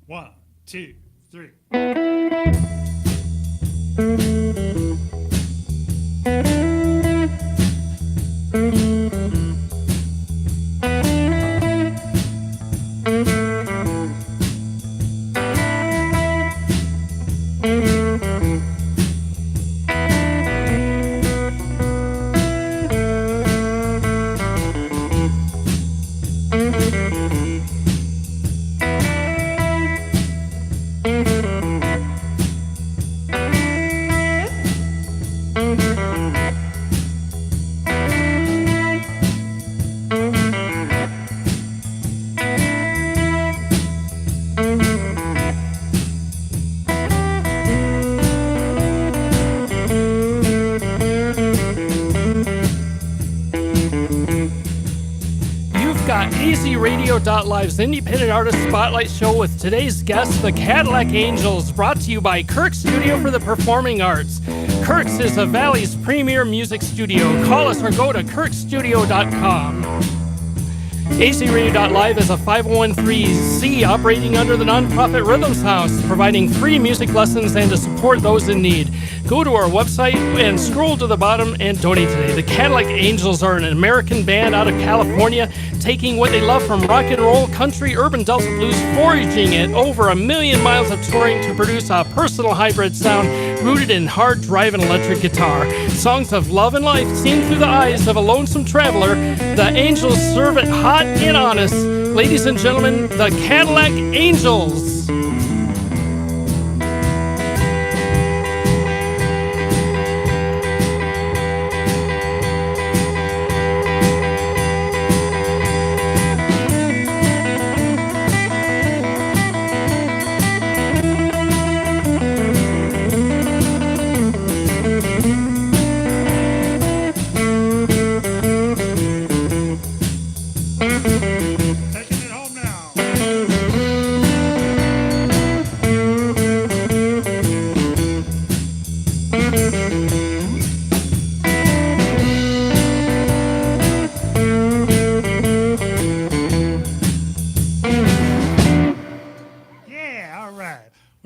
One, two, three. Radio.Live's independent artist spotlight show with today's guest, the Cadillac Angels, brought to you by Kirk Studio for the Performing Arts. Kirk's is the Valley's premier music studio. Call us or go to kirkstudio.com. ACRadio.Live is a 501(c) operating under the nonprofit Rhythms House, providing free music lessons and to support those in need. Go to our website and scroll to the bottom and donate today. The Cadillac Angels are an American band out of California, taking what they love from rock and roll, country, urban Delta blues, foraging it over 1 million miles of touring to produce a personal hybrid sound rooted in hard-driving electric guitar. Songs of love and life seen through the eyes of a lonesome traveler, the Angels serve it hot and honest. Ladies and gentlemen, the Cadillac Angels.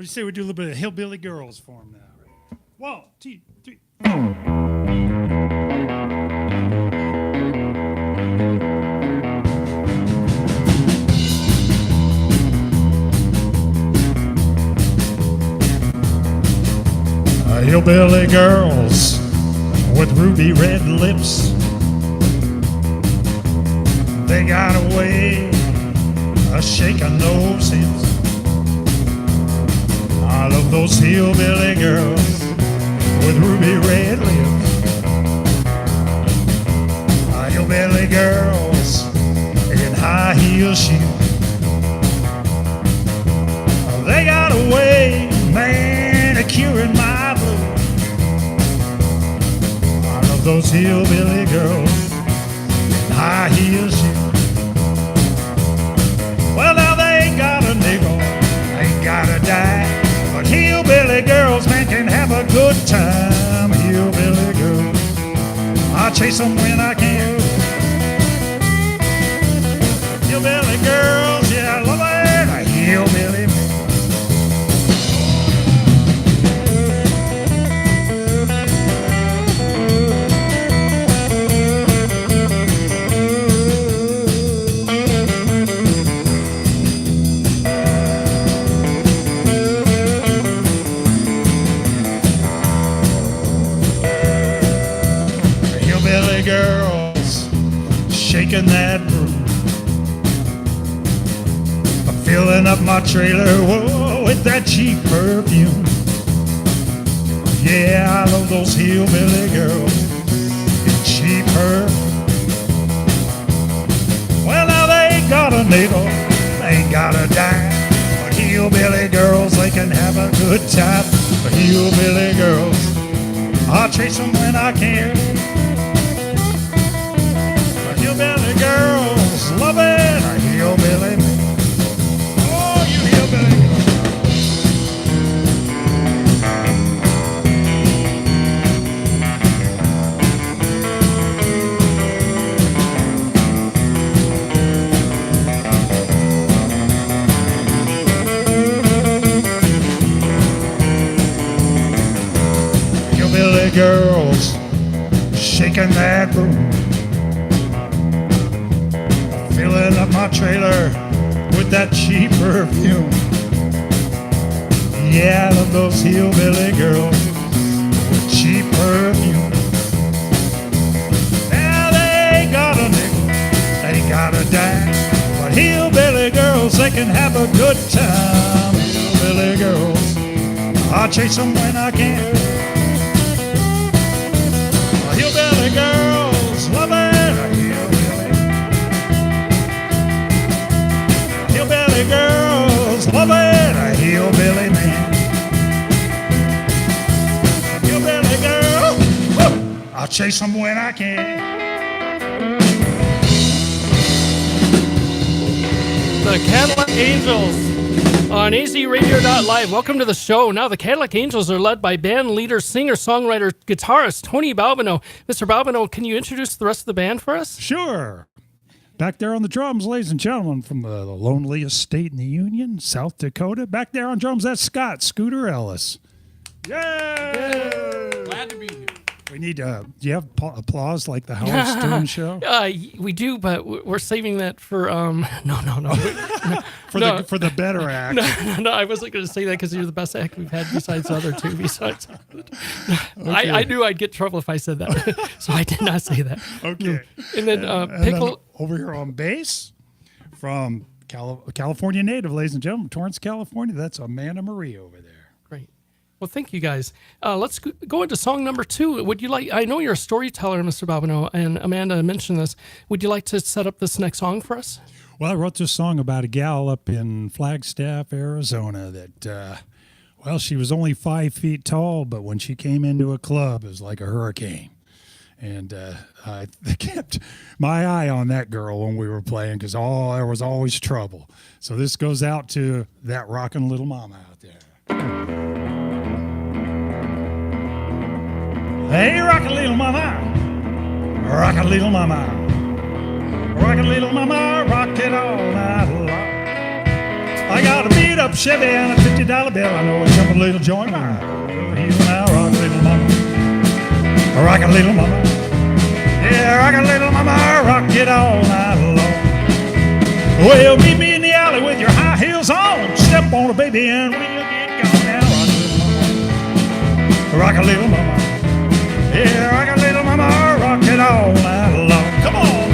Say we do a little bit of Hillbilly Girls for them now. 1, 2, 3. Hillbilly girls with ruby red lips, they got a way of shaking those hips. I love those hillbilly girls with ruby red lips. Hillbilly girls in high heel shoes, they got a way, man, of curing my blues. I love those hillbilly girls in high heel shoes. Well, now they ain't got a nickel, ain't got a dime, but hillbilly girls, man, can have a good time. Hillbilly girls, I chase them when I can. Hillbilly girls, yeah, I love it. Hillbilly. Girls shaking that broom, filling up my trailer, whoa, with that cheap perfume. Yeah, I love those hillbilly girls in cheap perfume. Well, now they ain't got a nickel, they ain't got a dime, but hillbilly girls, they can have a good time. But hillbilly girls, I'll chase them when I can. Hillbilly girls love it, a hillbilly man. Oh, you hillbilly girls. girls shaking that room, filling up my trailer with that cheap perfume. Yeah, I love those hillbilly girls with cheap perfume. Now they ain't got a nickel, they ain't got a dime, but hillbilly girls, they can have a good time. Hillbilly girls, I'll chase them when I can. Hillbilly girls, love it. Hillbilly girls, love it. A hillbilly man. Hillbilly girl, woo, I'll chase them when I can. The Cadillac Angels on azradio.live. Welcome to the show. Now, the Cadillac Angels are led by band leader, singer, songwriter, guitarist Tony Balbino. Mr. Balbino, can you introduce the rest of the band for us? Sure. Back there on the drums, ladies and gentlemen, from the loneliest state in the Union, South Dakota. Back there on drums, that's Scooter Ellis. Yay! Glad to be here. We need do you have applause like the Howard Stern show? We do, but we're saving that for no. For the better act. No, I wasn't going to say that because you're the best act we've had besides the other two. Besides, okay. I knew I'd get trouble if I said that, so I did not say that. Okay. And then Pickle over here on bass from California native, ladies and gentlemen, Torrance, California. That's Amanda Marie over there. Great. Well, thank you guys. Let's go into song number 2. Would you like? I know you're a storyteller, Mr. Balbino, and Amanda mentioned this. Would you like to set up this next song for us? Well, I wrote this song about a gal up in Flagstaff, Arizona that, she was only 5 feet tall, but when she came into a club, it was like a hurricane. And I kept my eye on that girl when we were playing because there was always trouble. So this goes out to that rockin' little mama out there. Hey, rockin' little mama, rockin' little mama. Rockin' little mama, rock it all night long. I got a beat up Chevy and a $50 bill. I know a jumpin' little joint ride. He's now rockin' little mama, rockin' little mama. Yeah, rockin' little mama, rock it all night long. Well, meet me in the alley with your high heels on. Step on a baby and we'll get gone now. Rockin' little mama, yeah, rockin' little mama, rock it all night long. Come on.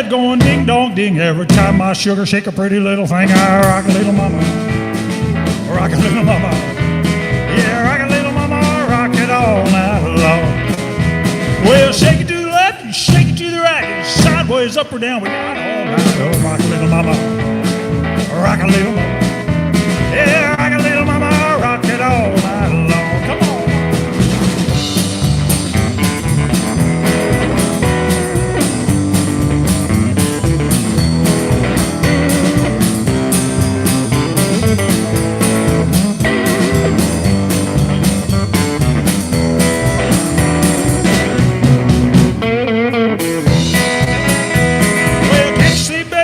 Going ding dong ding every time my sugar shake a pretty little thing. I rock a little mama, rock a little mama, yeah, rock a little mama, rock it all night long. Well, shake it to the left and shake it to the right, and sideways, up or down, we got all night. Oh, rock a little mama, rock a little mama, yeah, rock a little mama, rock it all night long. Come on.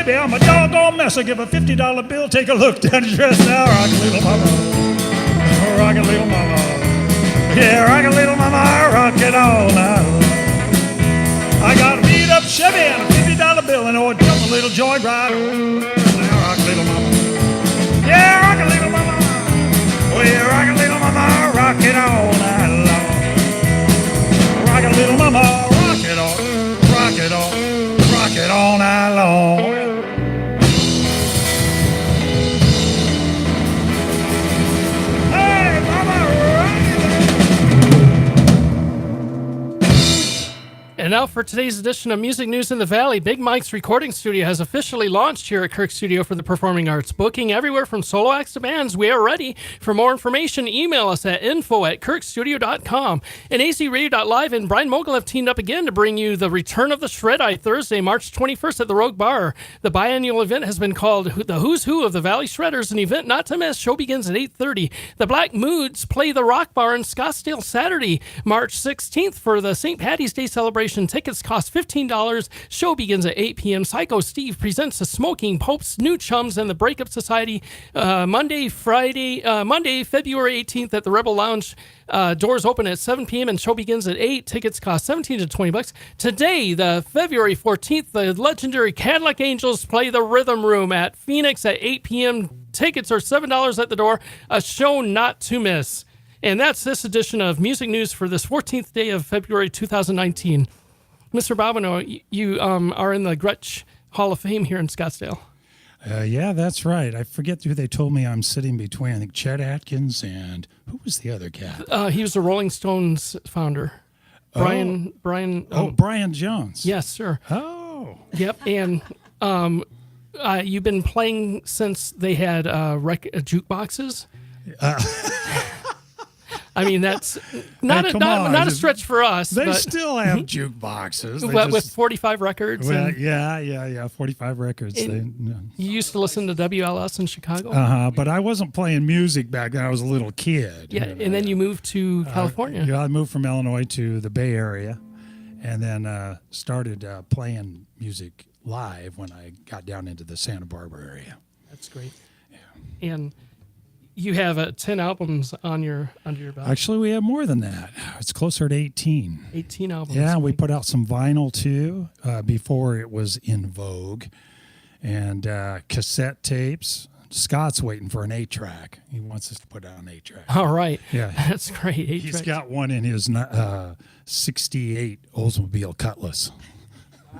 I'm a doggone mess. I give a $50 bill. Take a look down your dress now. Rock a little mama. Rock a little mama. Yeah, rock a little mama. Rock it all night long. I got a beat up Chevy and a $50 bill and a jump a little joint ride. Now rock a little mama. Yeah, rock a little mama. Oh yeah, rock a little mama. Rock it all night long. Rock a little mama. Rock it all. Rock it all. Rock it all night long. And now for today's edition of Music News in the Valley. Big Mike's Recording Studio has officially launched here at Kirk Studio for the Performing Arts. Booking everywhere from solo acts to bands. We are ready. For more information, email us at info@kirkstudio.com. And azradio.live and Brian Mogul have teamed up again to bring you the return of the Shred-Eye Thursday, March 21st at the Rogue Bar. The biannual event has been called the Who's Who of the Valley Shredders, an event not to miss. Show begins at 8:30. The Black Moods play the Rock Bar in Scottsdale Saturday, March 16th for the St. Patty's Day celebration. Tickets cost $15. Show begins at 8 p.m. Psycho Steve presents the Smoking Popes, New Chums, and the Breakup Society Monday, February 18th at the Rebel Lounge. Doors open at 7 p.m. and show begins at 8. Tickets cost $17 to $20. Today, the February 14th, the legendary Cadillac Angels play the Rhythm Room at Phoenix at 8 p.m. Tickets are $7 at the door. A show not to miss. And that's this edition of Music News for this 14th day of February 2019. Mr. Bobino, you are in the Gretsch Hall of Fame here in Scottsdale. Yeah, that's right. I forget who they told me I'm sitting between. I think Chet Atkins and who was the other cat? He was the Rolling Stones founder. Brian. Brian Jones. Yes, sir. Oh. Yep. And you've been playing since they had jukeboxes. I mean, that's not a stretch for us. They still have jukeboxes. But with 45 records. Well, yeah, 45 records. You used to listen to WLS in Chicago? But I wasn't playing music back then. I was a little kid. Yeah, and then you moved to California. Yeah, I moved from Illinois to the Bay Area and then started playing music live when I got down into the Santa Barbara area. That's great. Yeah. And you have 10 albums on your belt. Actually, we have more than that. It's closer to 18. 18 albums. Yeah, we put out some vinyl too before it was in vogue, and cassette tapes. Scott's waiting for an 8-track. He wants us to put out an 8-track. All right. Yeah, that's great. 8 He's tracks. got one in his '68 Oldsmobile Cutlass.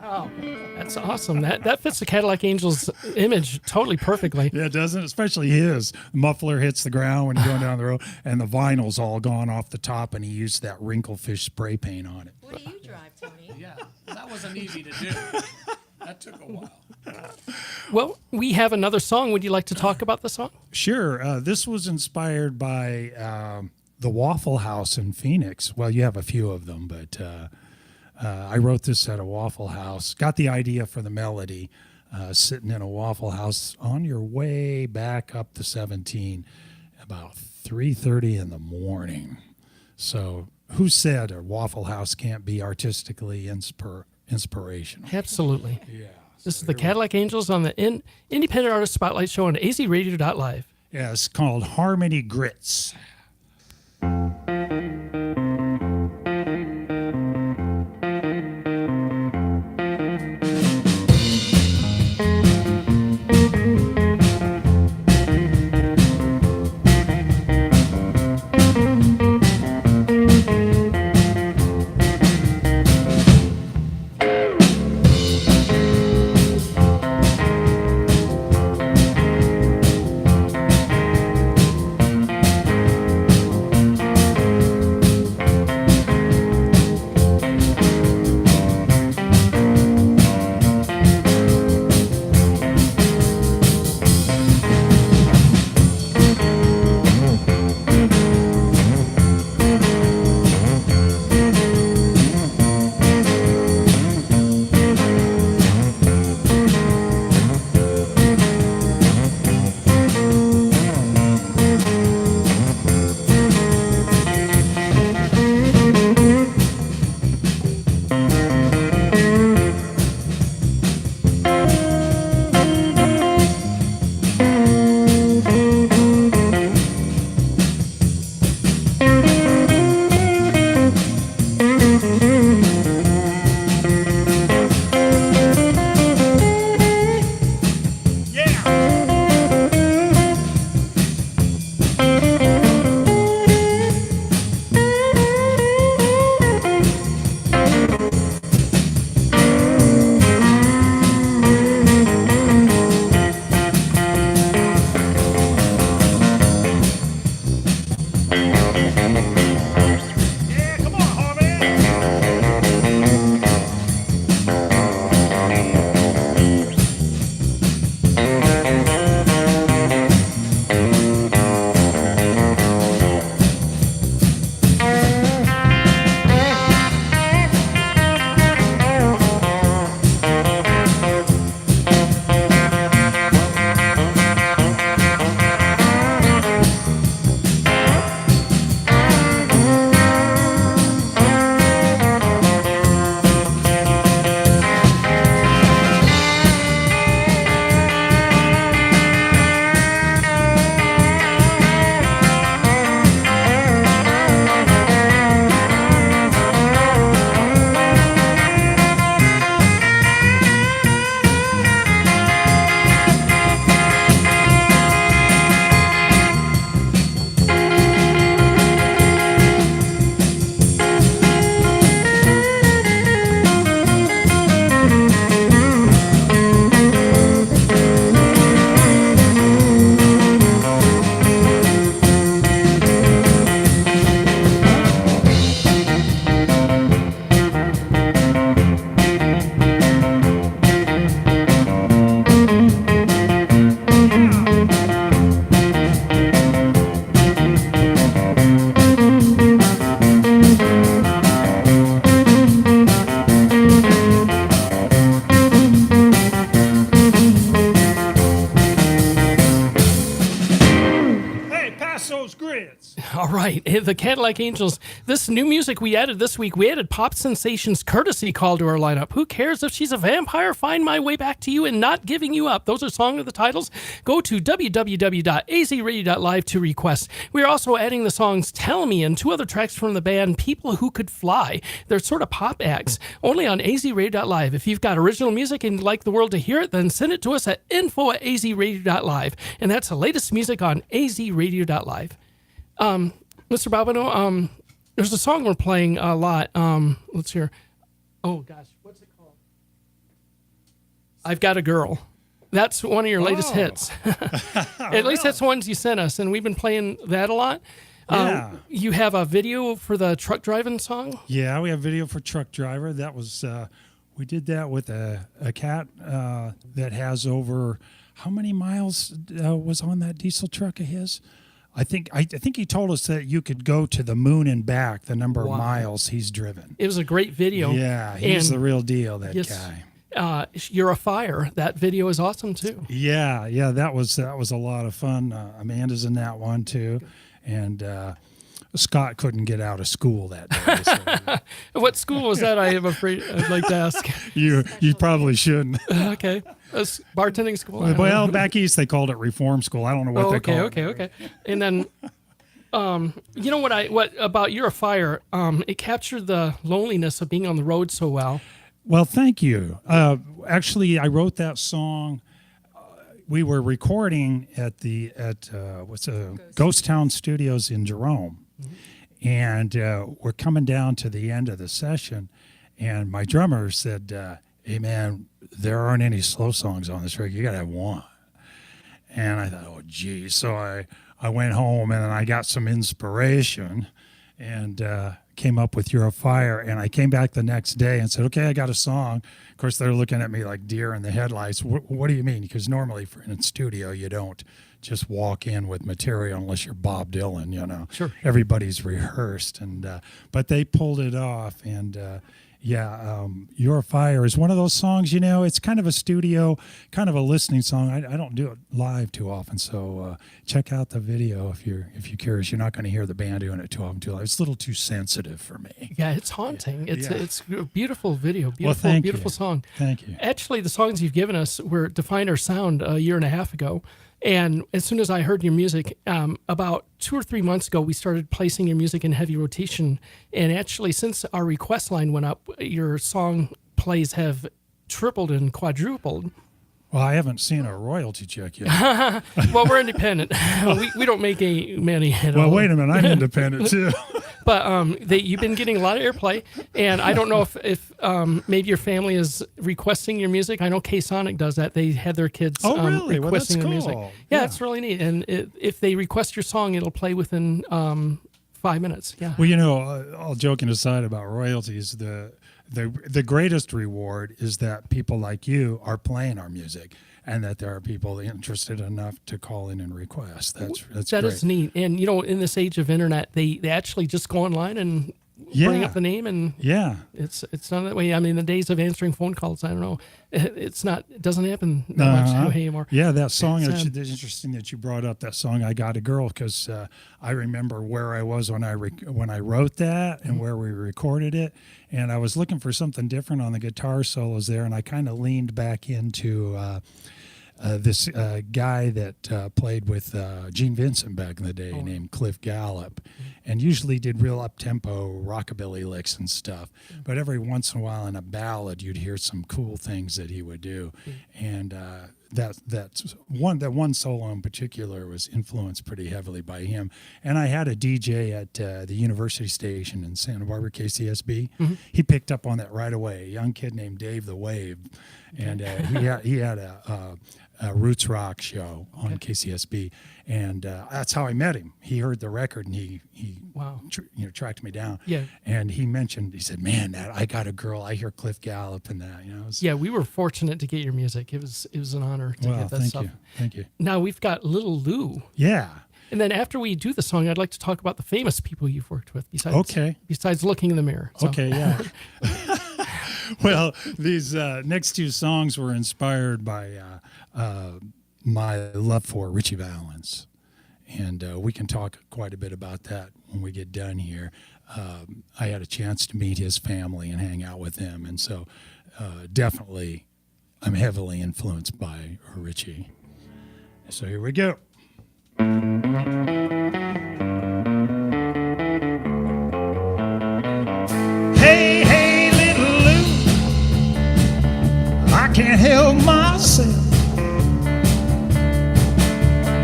Wow, that's awesome. That fits the Cadillac Angels image totally perfectly. Yeah, it doesn't, especially his. muffler hits the ground when you're going down the road, and the vinyl's all gone off the top, and he used that wrinklefish spray paint on it. What do you drive, Tony? Yeah, that wasn't easy to do. That took a while. Well, we have another song. Would you like to talk about the song? Sure. This was inspired by the Waffle House in Phoenix. Well, you have a few of them, but I wrote this at a Waffle House. Got the idea for the melody sitting in a Waffle House on your way back up the 17 about 3:30 in the morning. So who said a Waffle House can't be artistically inspirational? Absolutely. Yeah. This is the Cadillac Angels on the Independent Artist Spotlight Show on azradio.live. Yeah, it's called Harmony Grits. right, the Cadillac Angels. This new music we added this week, we added Pop Sensation's Courtesy Call to our lineup. Who cares if she's a vampire? Find my way back to you and not giving you up. Those are song of the titles. Go to www.azradio.live to request. We are also adding the songs Tell Me and 2 other tracks from the band People Who Could Fly. They're sort of pop acts, only on azradio.live. If you've got original music and you'd like the world to hear it, then send it to us at info@azradio.live. And that's the latest music on azradio.live. Mr. Balbino, there's a song we're playing a lot. Let's hear. Oh, gosh. What's it called? I've Got a Girl. That's one of your latest hits. At least that's the ones you sent us, and we've been playing that a lot. Yeah. You have a video for the truck driving song? Yeah, we have video for Truck Driver. That was, we did that with a cat that has over, how many miles was on that diesel truck of his? I think he told us that you could go to the moon and back, the number of miles he's driven. It was a great video. Yeah, he's the real deal, that guy. You're a Fire. That video is awesome too. Yeah, that was a lot of fun. Amanda's in that one too, and Scott couldn't get out of school that day. So. What school was that? I am afraid I'd like to ask. You probably shouldn't. Okay, bartending school. Well, back east they called it reform school. I don't know what they call it. Okay. And then, you know what about You're a Fire? It captured the loneliness of being on the road so well. Well, thank you. Actually, I wrote that song. We were recording at Ghost Town Studios in Jerome, and we're coming down to the end of the session, and my drummer said, "Hey, man, there aren't any slow songs on this record. You got to have one." And I thought, "Oh, geez." So I went home and I got some inspiration, and came up with You're a Fire, and I came back the next day and said, "Okay, I got a song." Of course, they're looking at me like deer in the headlights. What do you mean? Because normally in a studio, you don't just walk in with material unless you're Bob Dylan, you know. Sure. Everybody's rehearsed, and but they pulled it off, and You're a Fire is one of those songs, you know, it's kind of a studio, kind of a listening song. I don't do it live too often, so check out the video if you're curious. You're not going to hear the band doing it too often too loud. It's a little too sensitive for me. Yeah, it's haunting. It's a beautiful video, beautiful song. Thank you. Actually, the songs you've given us were defined our sound a year and a half ago. And as soon as I heard your music, about 2 or 3 months ago, we started placing your music in heavy rotation. And actually, since our request line went up, your song plays have tripled and quadrupled. Well, I haven't seen a royalty check yet. Well, we're independent. we don't make many at all. Well, wait a minute. I'm independent, too. But you've been getting a lot of airplay, and I don't know if maybe your family is requesting your music. I know K-Sonic does that. They had their kids really? requesting Well, that's their cool. music. Yeah, it's really neat. And if they request your song, it'll play within 5 minutes. Yeah. Well, you know, all joking aside about royalties, the greatest reward is that people like you are playing our music, and that there are people interested enough to call in and request. That's That great. is neat. And, you know, in this age of internet, they actually just go online and bring up the name, and it's not that way. I mean, the days of answering phone calls, I don't know. It doesn't happen that much anymore. Yeah, that song, it's interesting that you brought up that song, I Got a Girl, because I remember where I was when I wrote that and where we recorded it, and I was looking for something different on the guitar solos there, and I kind of leaned back into this guy that played with Gene Vincent back in the day named Cliff Gallup, and usually did real up-tempo rockabilly licks and stuff. But every once in a while in a ballad, you'd hear some cool things that he would do. And that one solo in particular was influenced pretty heavily by him. And I had a DJ at the university station in Santa Barbara, KCSB. He picked up on that right away, a young kid named Dave the Wave. And he had a roots rock show on KCSB, and that's how I met him. He heard the record, and he tracked me down. Yeah, and he said, "Man, I Got a Girl. I hear Cliff Gallup and that." You know. We were fortunate to get your music. It was an honor to get that stuff. Thank you. Now we've got Little Lou. Yeah. And then after we do the song, I'd like to talk about the famous people you've worked with besides looking in the mirror. So. Okay, yeah. Well, these next two songs were inspired by my love for Richie Valens. And we can talk quite a bit about that when we get done here, I had a chance to meet his family and hang out with them. And so definitely I'm heavily influenced by Richie. So here we go. Hey, hey, little Lou, I can't help myself.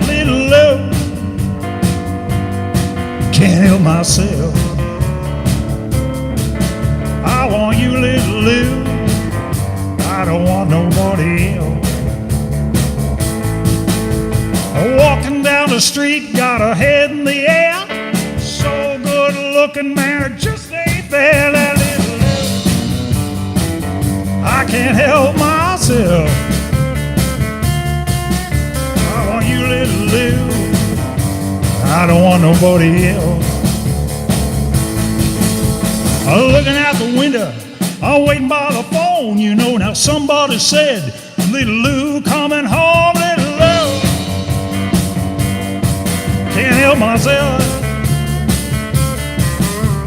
Little Lou, can't help myself. I want you, little Lou, I don't want nobody else. Walking down the street, got her head in the air. So good looking, man, it just ain't fair. That little Lou, I can't help myself. I want you, little Lou, I don't want nobody else. I'm looking out the window, I'm waiting by the phone. You know, now somebody said, little Lou coming home, little Lou. Can't help myself.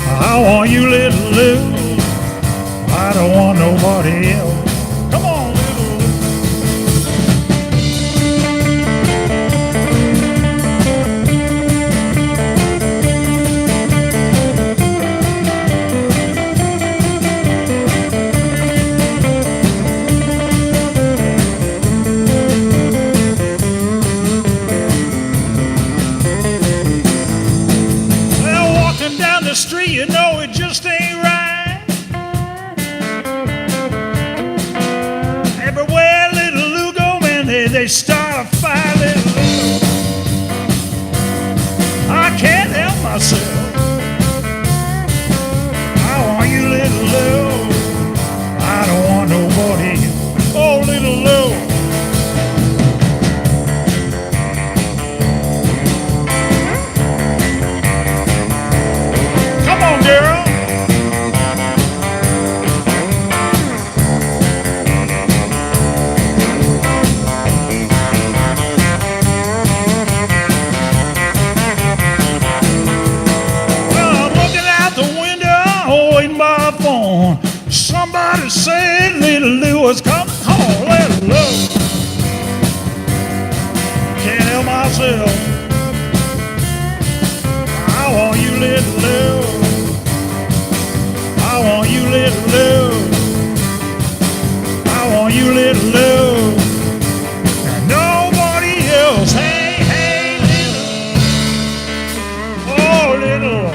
I want you, little Lou. I don't want nobody else. Come on, little Lou. The street, you know it just ain't right. Everywhere little Lou go, man, they start a fight. Little Lou, I can't help myself. I want you, little Lou, I don't want nobody. Oh, little Lou. Come on, girl. Well, I'm looking out the window, waiting by the phone. Somebody said little Lou was coming home. Little Lou, can't help myself. I want you, little Lou. I want you, little Lou. I want you, little Lou. And nobody else. Hey, hey, little. Oh, little.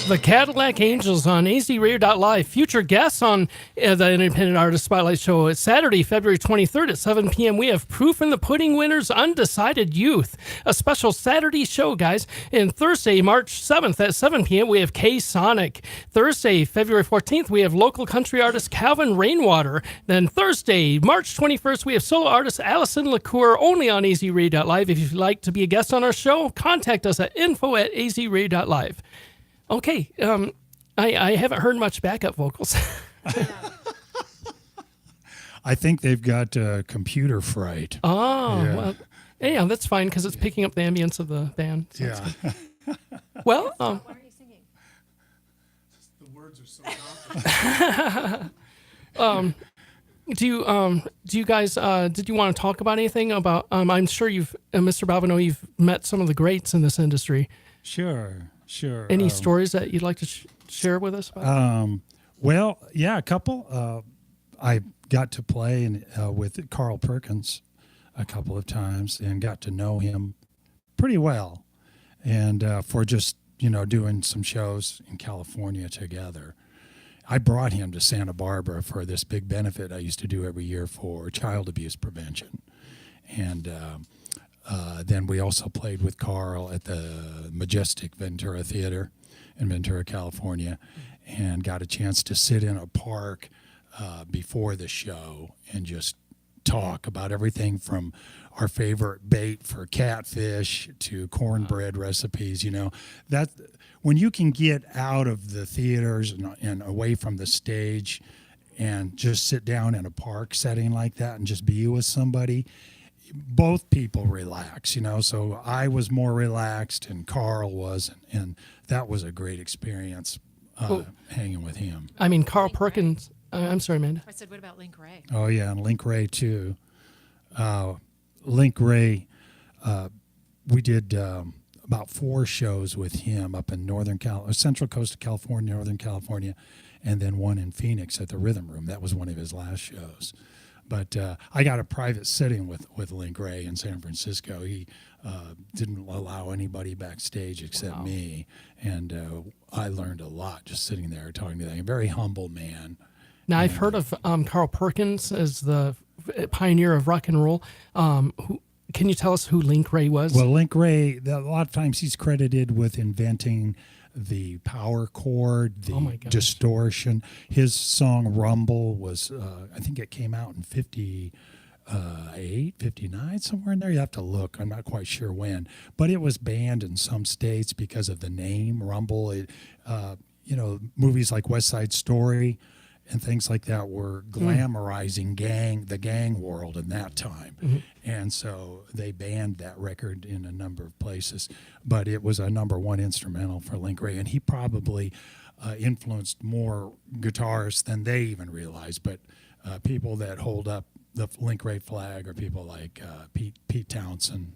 The Cadillac Angels on azradio.live. Future guests on the Independent Artist Spotlight Show. It's Saturday, February 23rd at 7 p.m. We have Proof in the Pudding winners, Undecided Youth. A special Saturday show, guys. And Thursday, March 7th at 7 p.m. we have K-Sonic. Thursday, February 14th, we have local country artist Calvin Rainwater. Then Thursday, March 21st, we have solo artist Allison LaCour, only on azradio.live. If you'd like to be a guest on our show, contact us at info@azradio.live. Okay, I haven't heard much backup vocals. I think they've got computer fright. Oh, yeah. Well, yeah, that's fine because it's picking up the ambience of the band. So yeah. Well, why aren't you singing? The words are so complicated. do you guys did you want to talk about anything about? I'm sure you've, Mr. Balvino, you've met some of the greats in this industry. Sure. Any stories that you'd like to share with us about? Well, yeah, a couple. I got to play with Carl Perkins a couple of times and got to know him pretty well. And for just, doing some shows in California together. I brought him to Santa Barbara for this big benefit I used to do every year for child abuse prevention. And then we also played with Carl at the Majestic Ventura Theater in Ventura, California, and got a chance to sit in a park before the show and just talk about everything from our favorite bait for catfish to cornbread recipes. That when you can get out of the theaters and away from the stage and just sit down in a park setting like that and just be with somebody, both people relax, so I was more relaxed and Carl was, and that was a great experience hanging with him. I mean, Carl Perkins. I'm sorry, Amanda. I said, what about Link Ray? Oh yeah, and Link Ray too. Link Ray, we did about 4 shows with him up in Central Coast of California, Northern California, and then one in Phoenix at the Rhythm Room. That was one of his last shows. But I got a private sitting with Link Ray in San Francisco. He didn't allow anybody backstage except me, and I learned a lot just sitting there talking to him. A very humble man. Now, I've heard of Carl Perkins as the pioneer of rock and roll. Can you tell us who Link Ray was? Well, Link Ray, a lot of times he's credited with inventing the power chord, the distortion. His song Rumble was, I think it came out in 58, 59, somewhere in there. You have to look. I'm not quite sure when. But it was banned in some states because of the name Rumble. Movies like West Side Story and things like that were glamorizing the gang world in that time. Mm-hmm. And so they banned that record in a number of places. But it was a #1 instrumental for Link Ray, and he probably influenced more guitarists than they even realized. But people that hold up the Link Ray flag are people like Pete Townsend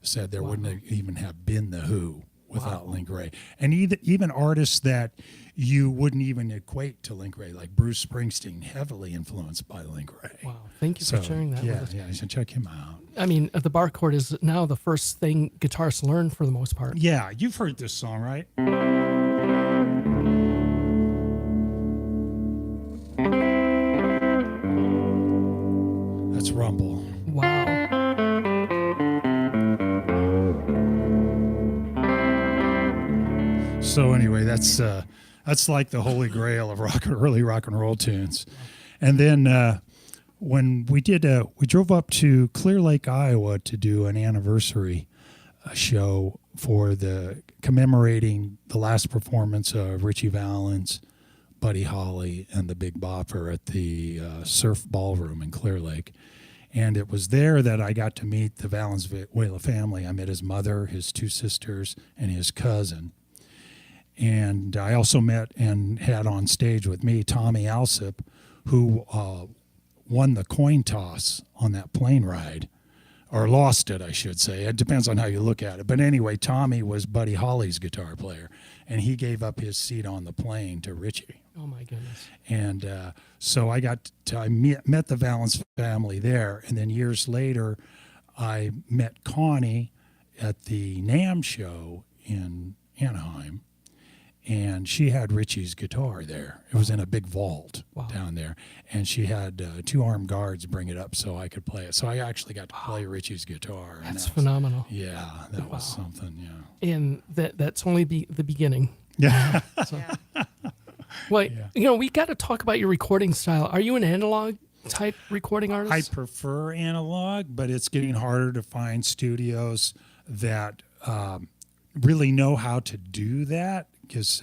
said there wouldn't even have been The Who without Link Ray. And even artists that you wouldn't even equate to Link Ray, like Bruce Springsteen, heavily influenced by Link Ray. Wow, thank you for sharing that with us. Yeah, you should check him out. I mean, the bar chord is now the first thing guitarists learn for the most part. Yeah, you've heard this song, right? That's Rumble. Wow. So anyway, that's like the holy grail of early rock and roll tunes. And then when we drove up to Clear Lake, Iowa to do an anniversary show for commemorating the last performance of Ritchie Valens, Buddy Holly, and the Big Bopper at the Surf Ballroom in Clear Lake. And it was there that I got to meet the Valenzuela family. I met his mother, his 2 sisters, and his cousin. And I also met and had on stage with me Tommy Alsip, who won the coin toss on that plane ride, or lost it, I should say. It depends on how you look at it. But anyway, Tommy was Buddy Holly's guitar player, and he gave up his seat on the plane to Ritchie. Oh, my goodness. And so I met the Valens family there, and then years later, I met Connie at the NAMM show in Anaheim. And she had Ritchie's guitar there. It was in a big vault down there. And she had 2 armed guards bring it up so I could play it. So I actually got to play Ritchie's guitar. That's phenomenal. Yeah, that was something, yeah. And that's only the beginning. Yeah. Well, we got to talk about your recording style. Are you an analog type recording artist? I prefer analog, but it's getting harder to find studios that really know how to do that, because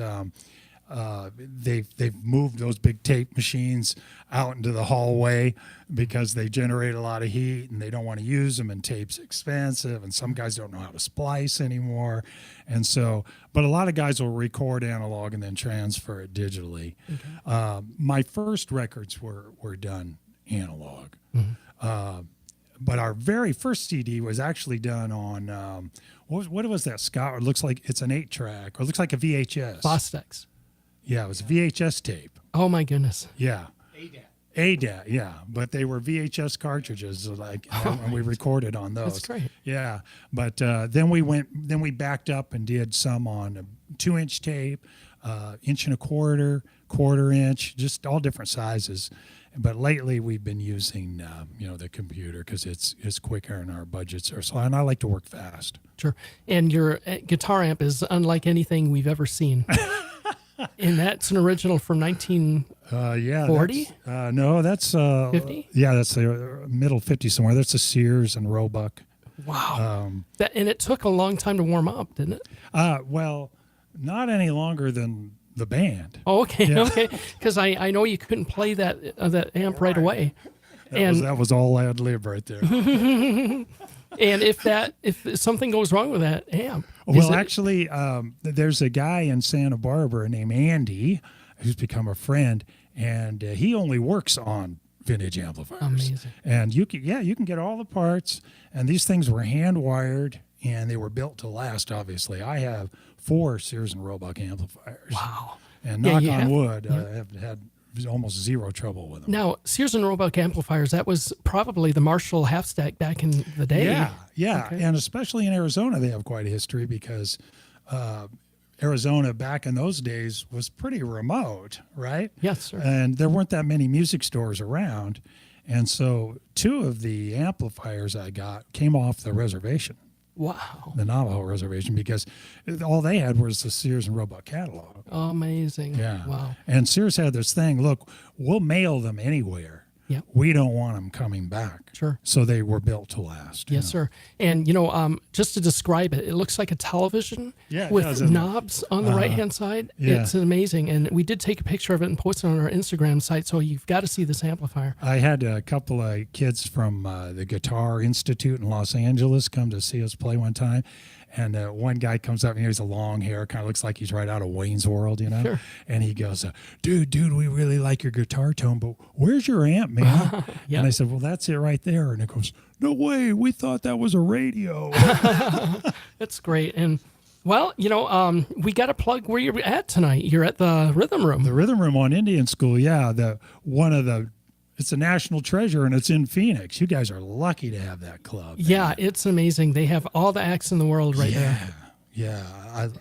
they've moved those big tape machines out into the hallway because they generate a lot of heat and they don't want to use them, and tape's expensive, and some guys don't know how to splice anymore. And so, but a lot of guys will record analog and then transfer it digitally. Okay. My first records were done analog. Mm-hmm. But our very first CD was actually done on, what was that, Scott? It looks like it's an 8-track, or it looks like a VHS. Fostex. Yeah, it was a VHS tape. Oh, my goodness. Yeah. ADAT, yeah. But they were VHS cartridges, and we recorded on those. That's great. Yeah. But then we backed up and did some on a 2-inch tape, 1.25 inch, 1/4 inch, just all different sizes. But lately we've been using, the computer because it's quicker and our budgets are slow. And I like to work fast. Sure. And your guitar amp is unlike anything we've ever seen. And that's an original from 1940? No, that's 50? Yeah, that's the middle 50s somewhere. That's a Sears and Roebuck. Wow. And it took a long time to warm up, didn't it? Well, not any longer than the band. Oh, okay, yeah. Okay. Because I know you couldn't play that amp right away. That was all ad lib right there. And if something goes wrong with that amp, well, actually, there's a guy in Santa Barbara named Andy who's become a friend, and he only works on vintage amplifiers. Amazing. And you can get all the parts, and these things were hand wired, and they were built to last. Obviously, I have 4 Sears and Roebuck amplifiers. Wow. And knock on wood, I have had almost zero trouble with them. Now, Sears and Roebuck amplifiers, that was probably the Marshall half stack back in the day. Yeah. Okay. And especially in Arizona, they have quite a history because Arizona back in those days was pretty remote, right? Yes, sir. And there weren't that many music stores around. And so 2 of the amplifiers I got came off the reservation. Wow. The Navajo reservation, because all they had was the Sears and Roebuck catalog. Amazing. Yeah. Wow. And Sears had this thing, look, we'll mail them anywhere. Yep. We don't want them coming back. Sure. So they were built to last. Yes, sir. And, just to describe it, it looks like a television with knobs on the right-hand side. Yeah. It's amazing. And we did take a picture of it and post it on our Instagram site, so you've got to see this amplifier. I had a couple of kids from the Guitar Institute in Los Angeles come to see us play one time. And one guy comes up and he has a long hair, kind of looks like he's right out of Wayne's World, Sure. And he goes, dude, we really like your guitar tone, but where's your amp, man? Yeah. And I said, well, that's it right there. And it goes, no way, we thought that was a radio. That's great. And, well, we got to plug where you're at tonight. You're at the Rhythm Room. The Rhythm Room on Indian School, yeah. It's a national treasure, and it's in Phoenix. You guys are lucky to have that club. Yeah, it's amazing. They have all the acts in the world right there. Yeah.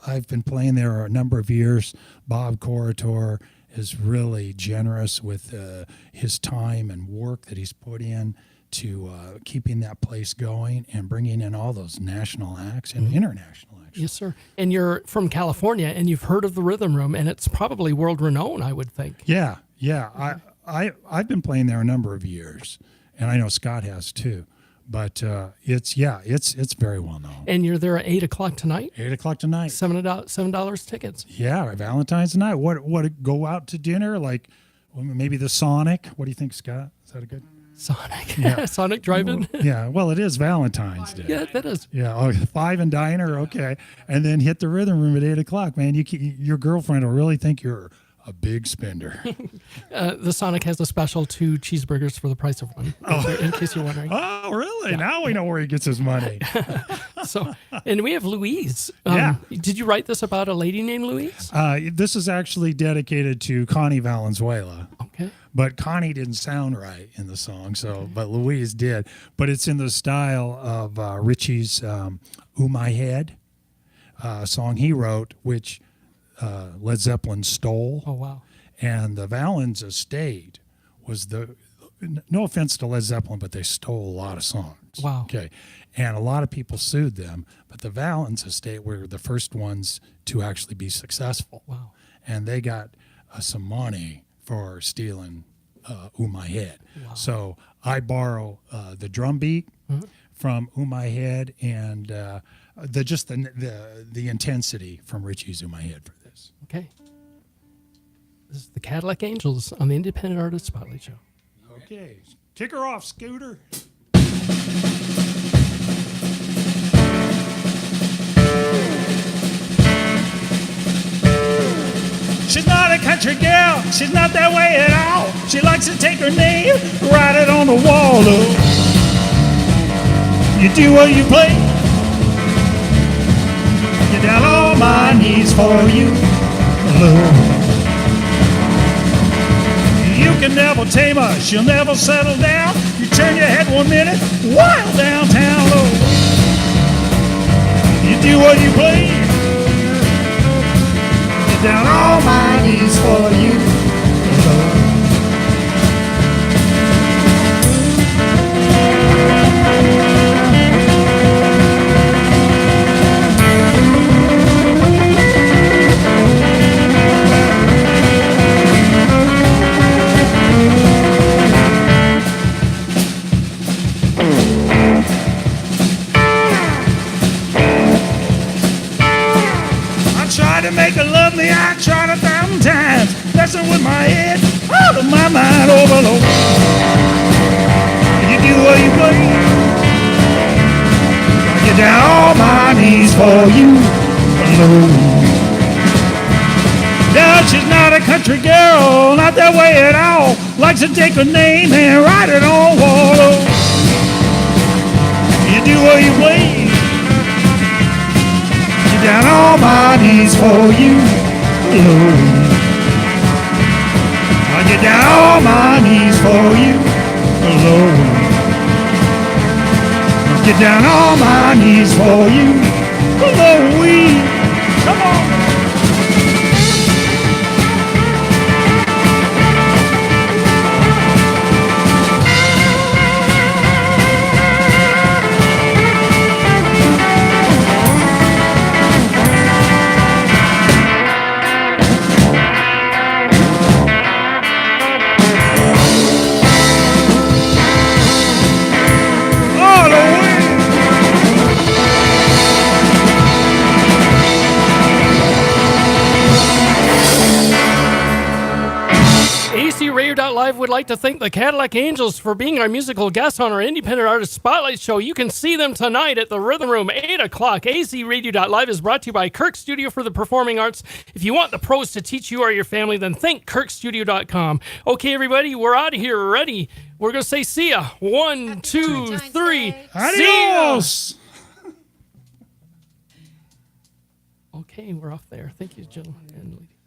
I've been playing there a number of years. Bob Corritor is really generous with his time and work that he's put in to keeping that place going and bringing in all those national acts and international acts. Yes, sir. And you're from California, and you've heard of the Rhythm Room, and it's probably world renowned, I would think. Yeah. I've been playing there a number of years, and I know Scott has too. But it's very well known. And you're there at 8:00 tonight. 8:00 tonight. $7 tickets. Yeah, Valentine's night. What? Go out to dinner? Like maybe the Sonic. What do you think, Scott? Is that a good? Sonic. Yeah. Sonic Drive-In. Yeah. Well, it is Valentine's Day. Yeah, that is. Yeah. Oh, 5 and Diner. Okay. And then hit the Rhythm Room at 8:00. Man, your girlfriend will really think you're a big spender. The Sonic has a special 2 cheeseburgers for the price of 1, in case you're wondering. Oh, really? Yeah. Now we know where he gets his money. So, and we have Louise. Yeah. Did you write this about a lady named Louise? This is actually dedicated to Connie Valenzuela. Okay. But Connie didn't sound right in the song, but Louise did. But it's in the style of Richie's "Ooh My Head," song he wrote, which Led Zeppelin stole. Oh, wow. And the Valens estate was no offense to Led Zeppelin, but they stole a lot of songs. Wow. Okay. And a lot of people sued them, but the Valens estate were the first ones to actually be successful. Wow. And they got some money for stealing Ooh My Head. Wow. So I borrow the drum beat from Ooh My Head and the intensity from Richie's Ooh My Head for this. Okay. This is the Cadillac Angels on the Independent Artist Spotlight Show. Okay. Kick her off, Scooter. She's not a country girl, she's not that way at all. She likes to take her name, write it on the wall. Oh. You do what you play. Get down on my knees for you, Lord. You can never tame her, she'll never settle down. You turn your head 1 minute, wild downtown, Lord. You do what you play. Get down on my knees for you, Lord. To make her love me, I tried 1,000 times, messing with my head, out of my mind, overload. knees for you alone. Yeah, she's not a country girl, not that way at all. Likes to take a name and write it on wall. You do what you please. Get down on my knees for you alone. I get down on my knees for you alone. I get down on my knees for you alone. Come on. Radio.live would like to thank the Cadillac Angels for being our musical guests on our Independent Artist Spotlight Show. You can see them tonight at the Rhythm Room, 8 o'clock. AZRadio.live is brought to you by Kirk Studio for the Performing Arts. If you want the pros to teach you or your family, then think KirkStudio.com. Okay, everybody, we're out of here. Ready? We're going to say see ya. 1, 2, 3. Adios! Okay, we're off there. Thank you, gentlemen and ladies.